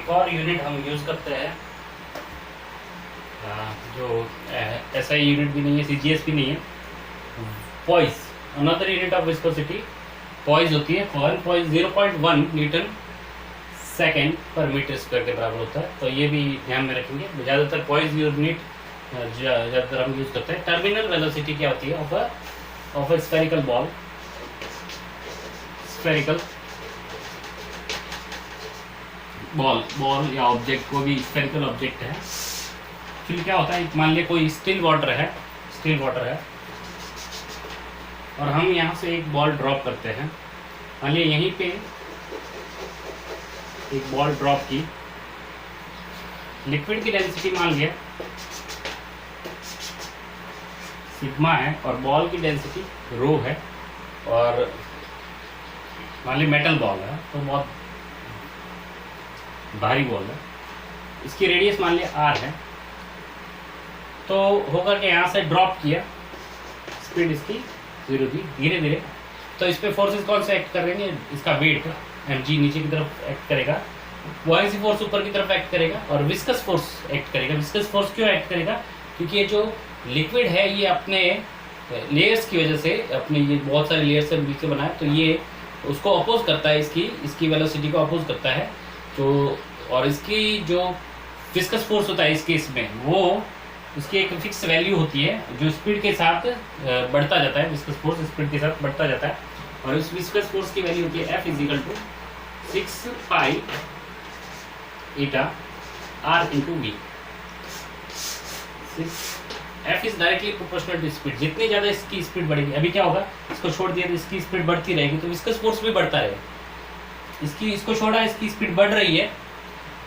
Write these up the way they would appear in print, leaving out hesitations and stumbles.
एक और यूनिट हम यूज़ करते हैं जो एसआई यूनिट भी नहीं है, सीजीएस भी नहीं है, poise, another unit of viscosity poise होती है। पॉइज 0.1 न्यूटन सेकेंड पर मीटर स्क्वायर के बराबर होता है। तो ये भी ध्यान में रखेंगे। ज़्यादातर पॉइज यूनिट ज़्यादातर हम यूज़ करते हैं। टर्मिनल वेलोसिटी क्या होती है of a spherical ball, spherical ball या ऑब्जेक्ट, को भी स्फेरिकल ऑब्जेक्ट है। एक्चुअली क्या होता है, मान लिया कोई स्टिल वाटर है और हम यहाँ से एक बॉल ड्रॉप करते हैं। मान लिया यहीं पे एक बॉल ड्रॉप की, लिक्विड की डेंसिटी मान लिया सिग्मा है और बॉल की डेंसिटी रो है, और मान लिया मेटल बॉल है तो बहुत भारी बॉल है, इसकी रेडियस मान लिया r है। तो होकर के यहाँ से ड्रॉप किया, स्पीड इसकी 0 थी, धीरे धीरे। तो इस पर फोर्सेस कौन से एक्ट करेंगे, इसका वेट mg नीचे की तरफ एक्ट करेगा, बॉयंसी फोर्स ऊपर की तरफ एक्ट करेगा, और विस्कस फोर्स एक्ट करेगा। विस्कस फोर्स क्यों एक्ट करेगा, क्योंकि ये जो लिक्विड है ये अपने लेयर्स की वजह से, अपने ये बहुत सारे लेयर्स से मिलकर बना है, तो ये उसको अपोज करता है, इसकी वेलोसिटी को अपोज करता है। तो और इसकी जो विस्कस फोर्स होता है इस केस में, वो उसकी एक फिक्स वैल्यू होती है जो स्पीड के साथ बढ़ता जाता है। विस्कस फोर्स स्पीड के साथ बढ़ता जाता है, और इस विस्कस फोर्स की वैल्यू होती है F = 6 pi eta R × V। F is directly proportional to speed. जितनी ज़्यादा इसकी स्पीड बढ़ेगी, अभी क्या होगा, इसको छोड़ दिया तो इसकी स्पीड बढ़ती रहेगी, तो विस्कस फोर्स भी बढ़ता रहेगा। इसको छोड़ा, इसकी स्पीड बढ़ रही है,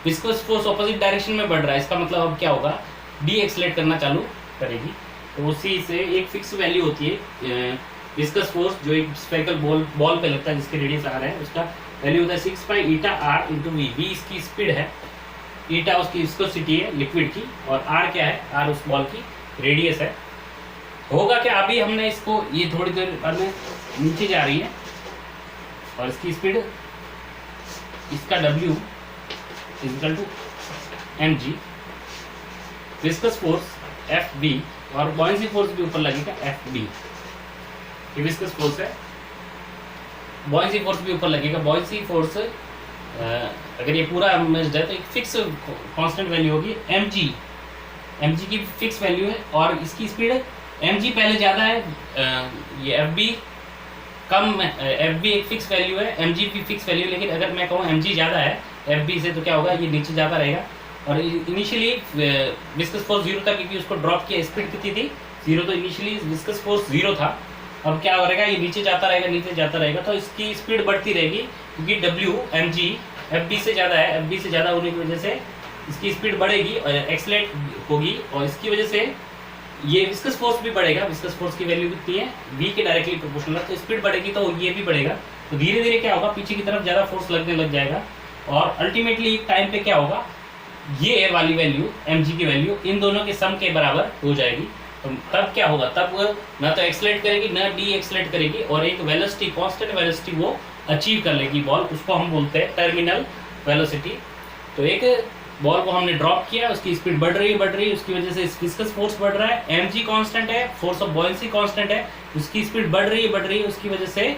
विस्कस फोर्स ऑपोजिट डायरेक्शन में बढ़ रहा है, इसका मतलब अब क्या होगा, डी एक्सलेट करना चालू करेगी। तो उसी से एक फिक्स वैल्यू होती है विस्कस फोर्स, जो एक स्फेरिकल बॉल पे लगता है जिसकी रेडियस r है, उसका वैल्यू होता है 6 pi eta R × V। V इसकी स्पीड है, ईटा उसकी विस्कोसिटी है लिक्विड की, और R क्या है, R उस बॉल की रेडियस है। होगा क्या, अभी हमने इसको, ये थोड़ी देर बाद में नीचे जा रही है और इसकी स्पीड, इसका W = mg, viscous force Fb, और बॉयंसी फोर्स भी ऊपर लगेगा Fb। ये विस्कस फोर्स है, बॉयंसी फोर्स भी ऊपर लगेगा। बॉयंसी फोर्स अगर ये पूरा मेजर्ड है तो एक फिक्स कांस्टेंट वैल्यू होगी mg की फिक्स वैल्यू है, और इसकी स्पीड mg पहले ज़्यादा है, ये Fb कम, Fb एक फिक्स वैल्यू है, mg भी फिक्स वैल्यू। लेकिन अगर मैं कहूँ mg ज़्यादा है Fb से, तो क्या होगा, ये नीचे जाता रहेगा। और इनिशियली विस्कस फोर्स 0 था, क्योंकि उसको ड्रॉप किया, स्पीड कितनी थी 0, तो इनिशियली विस्कस फोर्स 0 था। अब क्या हो रहेगा, ये नीचे जाता रहेगा, तो इसकी स्पीड बढ़ती रहेगी, क्योंकि W mg Fb से ज़्यादा है। Fb से ज़्यादा होने की वजह से इसकी स्पीड बढ़ेगी और एक्सलेट होगी, और इसकी वजह से ये विस्कस फोर्स भी बढ़ेगा। विस्कस फोर्स की वैल्यू कितनी है, V के डायरेक्टली प्रोपोर्शनल है, तो स्पीड बढ़ेगी तो ये भी बढ़ेगा। तो धीरे धीरे क्या होगा, पीछे की तरफ ज़्यादा फोर्स लगने लग जाएगा, और अल्टीमेटली एक टाइम पे क्या होगा, ये वाली वैल्यू mg की वैल्यू इन दोनों के सम के बराबर हो जाएगी। तो तब क्या होगा, तब ना तो एक्सलेट करेगी ना डी एक्सलेट करेगी, और एक वेलोसिटी, कांस्टेंट वेलोसिटी वो अचीव कर लेगी बॉल, उसको हम बोलते हैं टर्मिनल वेलोसिटी। तो एक बॉल को हमने ड्रॉप किया, उसकी स्पीड बढ़ रही है, उसकी वजह से विस्कस फोर्स बढ़ रहा है, mg कांस्टेंट है, फोर्स ऑफ बॉयंसी कांस्टेंट है, उसकी स्पीड बढ़ रही है, उसकी वजह से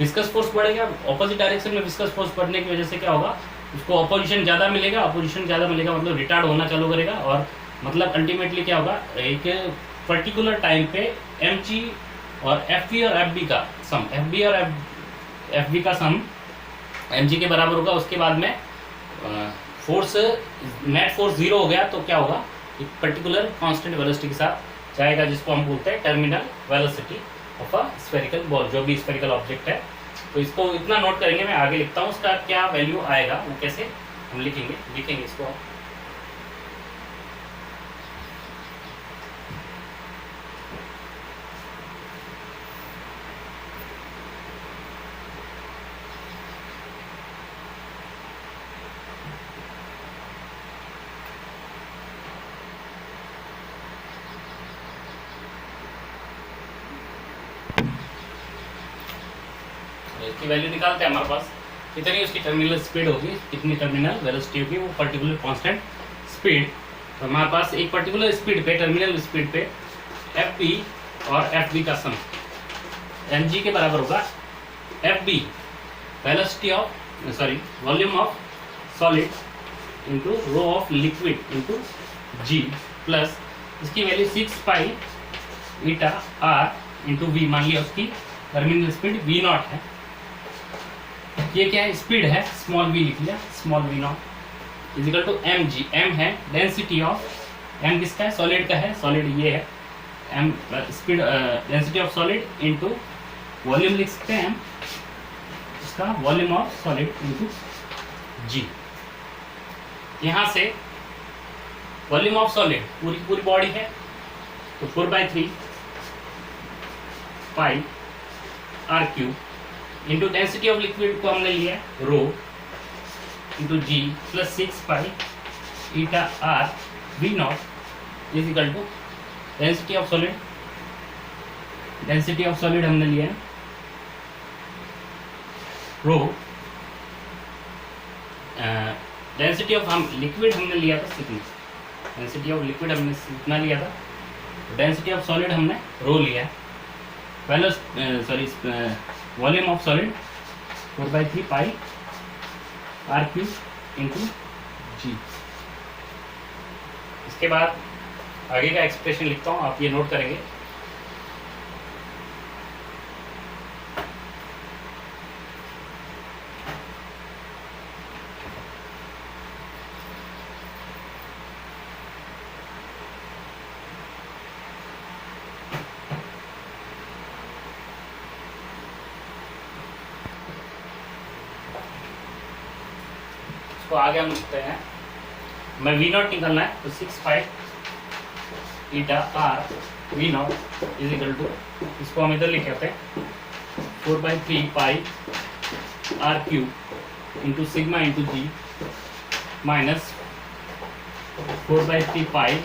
विस्कस फोर्स बढ़ेगा। ऑपोजिट डायरेक्शन में विस्कस फोर्स बढ़ने की वजह से क्या होगा, उसको अपोजिशन ज़्यादा मिलेगा, मतलब रिटार्ड होना चालू करेगा, और मतलब अल्टीमेटली क्या होगा, एक पर्टिकुलर टाइम पे mg और Fb और Fb का सम, Fb का सम mg के बराबर होगा। उसके बाद में फोर्स, नेट फोर्स 0 हो गया, तो क्या होगा, एक पर्टिकुलर कांस्टेंट वेलोसिटी के साथ जाएगा, जिसको हम बोलते हैं terminal velocity of a spherical ball, जो भी स्फेरिकल ऑब्जेक्ट है। तो इसको इतना नोट करेंगे, मैं आगे लिखता हूँ उसका क्या वैल्यू आएगा, वो कैसे हम लिखेंगे इसको। इसकी वैल्यू निकालते हैं हमारे पास। इतनी उसकी टर्मिनल स्पीड होगी, कितनी टर्मिनल वेलोसिटी होगी, वो पर्टिकुलर कांस्टेंट स्पीड। तो हमारे पास एक पर्टिकुलर स्पीड पे, टर्मिनल स्पीड पे एफ बी और एफ बी का सम एम जी के बराबर होगा F B velocity of volume of solid into rho of liquid into G plus इसकी value 6 pi eta R into V, मान लिया उसकी टर्मिनल स्पीड वी नॉट है। ये क्या है, स्पीड है, स्मॉल वी लिख लिया, small V not is equal to M G. M है डेंसिटी ऑफ, एम किसका है, सॉलिड का है, सॉलिड ये है, M speed density of solid into volume लिख सकते हैं हम इसका, volume of solid into G. यहाँ से वॉल्यूम ऑफ सॉलिड पूरी बॉडी है तो 4/3 pi R cube into density of liquid को हमने लिया rho into G plus 6 pi eta R V not is equal to density of solid, density of solid हमने लिया रो, डेंसिटी ऑफ हम liquid हमने लिया था कितनी, डेंसिटी ऑफ लिक्विड हमने कितना लिया था, डेंसिटी ऑफ सॉलिड हमने रो लिया, volume of solid 4/3 pi R cube into G. इसके बाद आगे का एक्सप्रेशन लिखता हूँ, आप ये नोट करेंगे। तो आगे हम लिखते हैं, मैं वी नॉट निकालना है तो 6 pi eta R V not is equal to, इसको हम इधर लिखे होते हैं 4/3 pi R cube into sigma into G minus 4/3 pi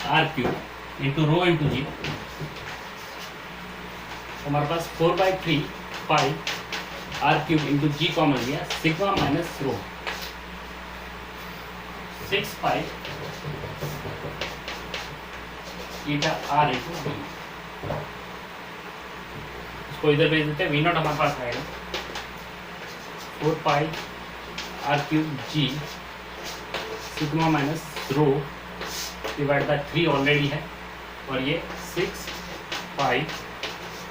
R cube into rho into G. हमारे पास 4/3 pi R cube into G common लिया, sigma minus rho 6 pi eta R into V. इसको इधर भेज देते हैं, वी नॉट हमारे पास आएगा 4 pi R cube G sigma minus rho divide by 3 already है, और ये 6 pi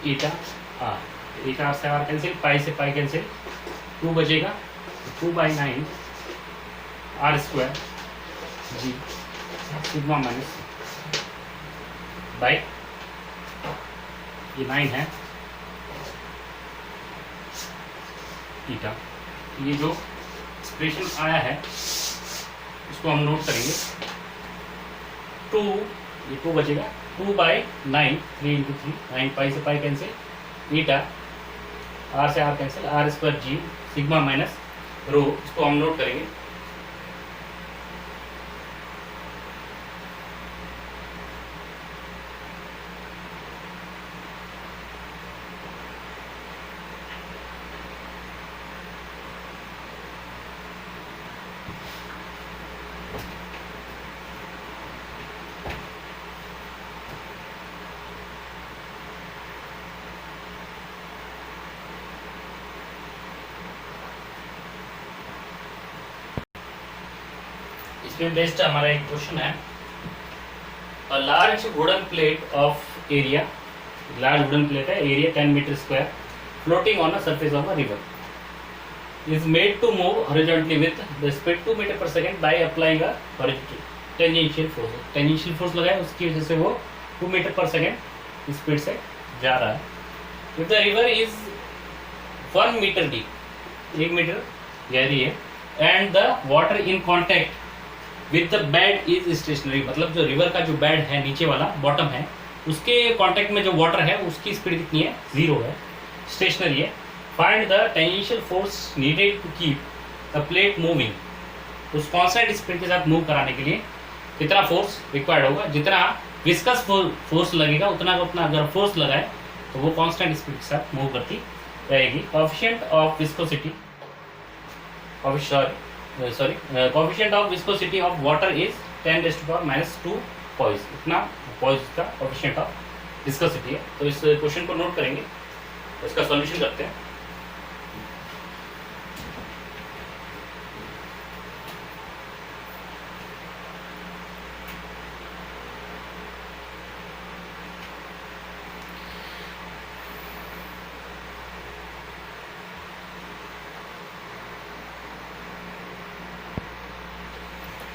eta R, eta R से आर कैंसिल, पाई से पाई कैंसिल, 2 बचेगा 2/9 R square ji sigma minus by, ये 9 है ईटा। ये जो एक्सप्रेशन आया है इसको हम नोट करेंगे, 2 ये 2 बचेगा 2/9 3 इंटू 3 9 पाई से पाई कैंसिल, ईटा आर से आर कैंसिल, आर स्क्वायर जी सिग्मा माइनस रो, इसको हम नोट करेंगे। इसमें बेस्ड हमारा एक क्वेश्चन है, a large wooden plate of area, large wooden plate है, area 10 metre square floating on the surface of a river is made to move horizontally with the speed 2 metre per second by applying a tangential force. Tangential force लगाए उसकी वजह से वो 2 metre per second speed से जा रहा है। If the river is 1 metre deep, 1 metre गहरी है, and the water in contact with the bed is stationary, मतलब जो रिवर का जो बेड है नीचे वाला बॉटम है उसके कांटेक्ट में जो वाटर है उसकी स्पीड कितनी है, 0 है, स्टेशनरी है। Find the tangential force needed to keep the plate moving, उस कांस्टेंट स्पीड के साथ मूव कराने के लिए कितना फोर्स रिक्वायर्ड होगा, जितना विस्कस फोर्स लगेगा उतना अगर फोर्स लगाए तो वो कांस्टेंट स्पीड के साथ मूव करती रहेगी। Coefficient of viscosity coefficient of viscosity of water is 10⁻⁻² poise, इतना पॉइज का कोफिशिएंट ऑफ विस्कोसिटी है। तो इस क्वेश्चन को नोट करेंगे, इसका सॉल्यूशन करते हैं।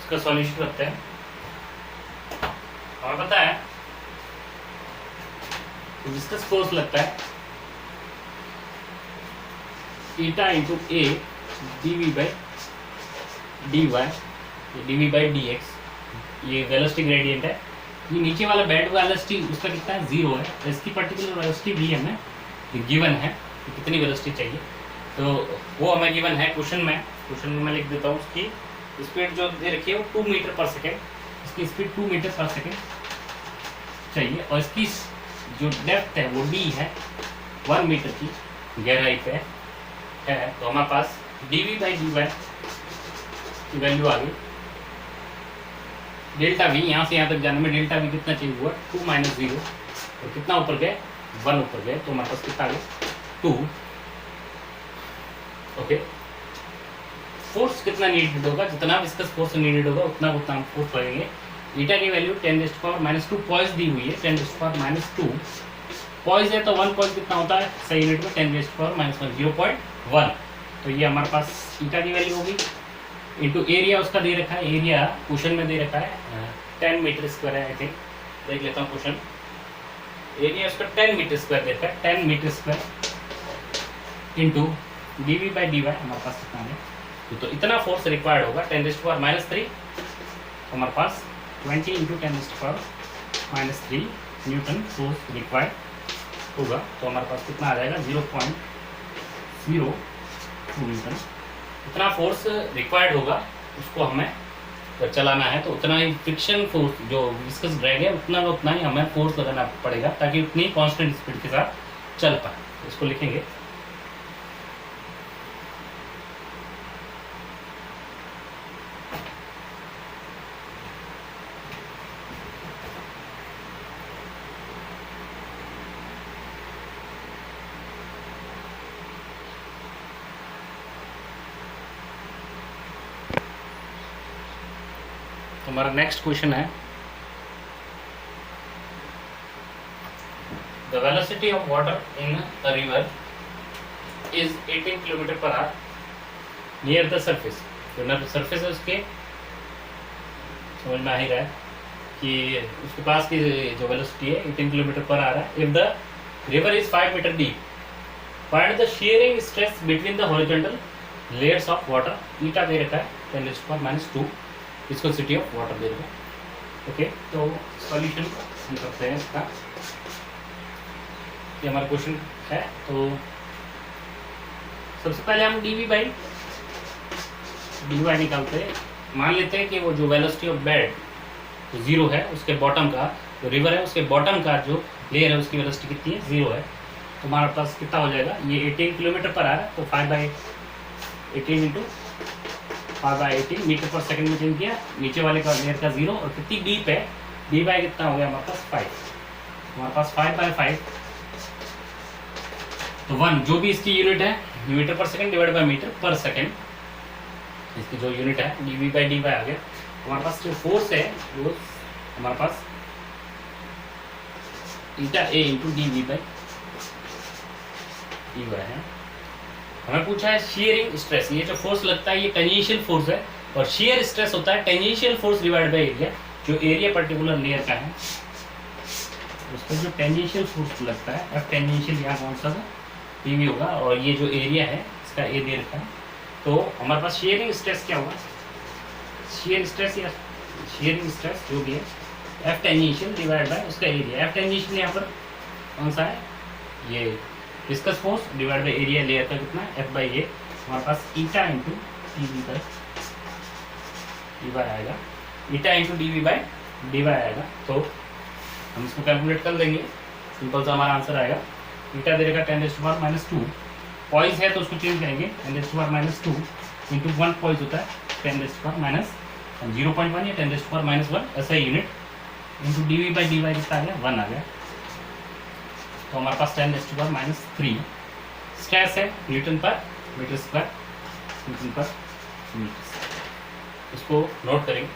इसका सॉल्यूशन करते हैं। हमें पता है विस्कस फोर्स लगता है eta into A dv by dy ये वेलोसिटी ग्रेडियंट है। ये नीचे वाला बेड वेलोसिटी उसका कितना है, 0 है। तो इसकी पर्टिकुलर वेलोसिटी भी हमें गिवन है कि कितनी वेलोसिटी चाहिए, तो वो हमें गिवन है क्वेश्चन में मैं लिख देता हूँ। उसकी स्पीड जो दे रखी है वो 2 मीटर पर सेकेंड, इसकी स्पीड 2 मीटर पर सेकेंड चाहिए, और इसकी जो डेप्थ है वो d है 1 मीटर की गहराई पे है। तो हमारे पास dv बाई dy की वैल्यू आ गई। डेल्टा v, यहाँ से यहाँ तक जाने में डेल्टा v कितना चाहिए हुआ 2 - 0, और कितना ऊपर गए 1 ऊपर गए, तो हमारे पास कितना आ गया 2। ओके, फोर्स कितना नीडेड होगा, जितना विस्कस फोर्स नीडेड होगा उतना फोर्स लगेंगे। ईटा की वैल्यू 10⁻⁻² पॉइज दी हुई है, 10⁻⁻²। पॉइज है तो 1 पॉइज कितना होता है सही यूनिट में 10⁻⁻1 0.1। तो ये हमारे पास ईटा की वैल्यू होगी इंटू एरिया उसका दे रखा है। एरिया क्वेश्चन में दे रखा है 10 मीटर स्क्वायर है, आई थिंक देख लेता हूँ क्वेश्चन। एरिया उसका 10 मीटर स्क्वायर दे रखा है, 10 metre square into dv by dy हमारे पास कितना है, तो इतना फोर्स रिक्वायर्ड होगा 10⁻⁻3। तो हमारे पास 20 × 10⁻⁻3 न्यूटन फोर्स रिक्वायर्ड होगा। तो हमारे पास कितना आ जाएगा 0.02 न्यूटन। इतना फोर्स रिक्वायर्ड होगा, उसको हमें चलाना है, तो उतना ही फ्रिक्शन फोर्स जो विस्कस ड्रैग है उतना ही हमें फोर्स लगाना पड़ेगा, ताकि उतनी कांस्टेंट स्पीड के साथ चल पाए। इसको लिखेंगे हमारा नेक्स्ट क्वेश्चन है the velocity of water in a river is 18 km/h near the surface. जो सरफेस है उसके समझ में आ ही रहा है कि उसके पास की जो वेलोसिटी है 18 km/h है। If the river is 5 metre deep, find the shearing stress between the horizontal layers of water. Eta दे रखा है 10⁻⁻2 विस्कोसिटी ऑफ वाटर दे रखा है। ओके, तो सॉल्यूशन हम करते हैं इसका। ये हमारा क्वेश्चन है। तो सबसे पहले हम dv बाई dy निकालते हैं। मान लेते हैं कि वो जो वेलोसिटी ऑफ बेड तो 0 है, उसके बॉटम का जो रिवर है उसके बॉटम का जो लेयर है उसकी वेलोसिटी कितनी है 0 है। तो हमारे पास कितना हो जाएगा, ये 18 km/h है, तो 5/18 × 5/18 मीटर पर सेकंड में चेंज किया। नीचे वाले का लेयर का 0, और कितनी डीप है डी बाई कितना हो गया हमारे पास 5। हमारे पास 5/5 तो 1 जो भी इसकी यूनिट है metre per second divide by metre per second, इसकी जो यूनिट है dv बाई dy आ गया। हमारे पास जो फोर्स है वो हमारे पास ईटा a into dv by dy है। हमें पूछा है शियरिंग स्ट्रेस। ये जो फोर्स लगता है ये टेंजेंशियल फोर्स है, और शियर स्ट्रेस होता है tangential force divide by area. जो एरिया पर्टिकुलर लेयर का है उस पर जो टेंजेंशियल फोर्स लगता है, F टेंजेंशियल यहाँ कौन सा dv होगा, और ये जो एरिया है इसका a दे रखा है। तो हमारे पास शियरिंग स्ट्रेस क्या होगा, शियर स्ट्रेस या शियरिंग स्ट्रेस जो भी है F टेंजेंशियल डिवाइड बाय उसका एरिया। F टेंजेंशियल यहाँ पर कौन सा है, ये viscous force divide by area layer का कितना है F/A। हमारे पास eta into dv by dy आएगा, eta into dv by dy आएगा। तो हम इसको कैलकुलेट कर लेंगे, सिंपल सा हमारा आंसर आएगा। ईटा दे रखा 10⁻⁻2, पॉइज है तो उसको चेंज करेंगे 10⁻⁻2 इंटू 1 पॉइंट होता है 10 रेस्ट पर माइनस 0.1 या 10 रेस्ट पर माइनस 1 ऐसा unit into d by d y कितना आ गया 1 आ गया। तो हमारे पास 10 रेस्ट पर माइनस 3 स्ट्रेस है न्यूटन पर मीटर स्क्वायर न्यूटन पर मीटर। इसको नोट करेंगे।